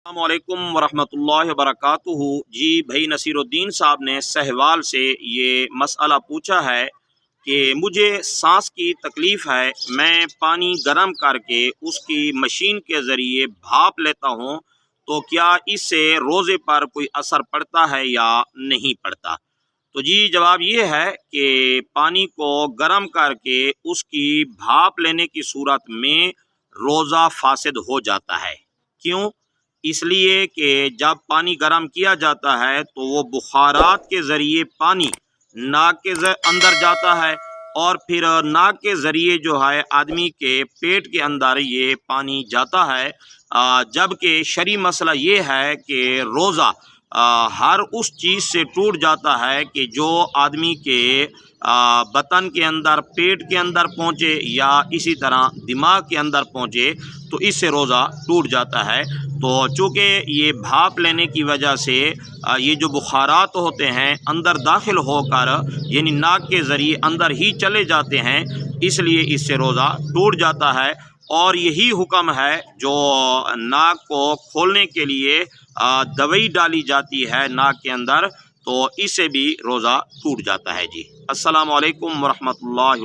السلام علیکم ورحمۃ اللہ وبرکاتہ۔ جی بھائی نصیرالدین صاحب نے سہوال سے یہ مسئلہ پوچھا ہے کہ مجھے سانس کی تکلیف ہے، میں پانی گرم کر کے اس کی مشین کے ذریعے بھاپ لیتا ہوں، تو کیا اس سے روزے پر کوئی اثر پڑتا ہے یا نہیں پڑتا؟ تو جی جواب یہ ہے کہ پانی کو گرم کر کے اس کی بھاپ لینے کی صورت میں روزہ فاسد ہو جاتا ہے۔ کیوں؟ اس لیے کہ جب پانی گرم کیا جاتا ہے تو وہ بخارات کے ذریعے پانی ناک کے اندر جاتا ہے، اور پھر ناک کے ذریعے جو ہے آدمی کے پیٹ کے اندر یہ پانی جاتا ہے۔ جبکہ شرعی مسئلہ یہ ہے کہ روزہ ہر اس چیز سے ٹوٹ جاتا ہے کہ جو آدمی کے بطن کے اندر، پیٹ کے اندر پہنچے یا اسی طرح دماغ کے اندر پہنچے تو اس سے روزہ ٹوٹ جاتا ہے۔ تو چونکہ یہ بھاپ لینے کی وجہ سے یہ جو بخارات ہوتے ہیں اندر داخل ہو کر یعنی ناک کے ذریعے اندر ہی چلے جاتے ہیں، اس لیے اس سے روزہ ٹوٹ جاتا ہے۔ اور یہی حکم ہے جو ناک کو کھولنے کے لیے دوائی ڈالی جاتی ہے ناک کے اندر، تو اس سے بھی روزہ ٹوٹ جاتا ہے۔ جی السلام علیکم ورحمۃ اللہ۔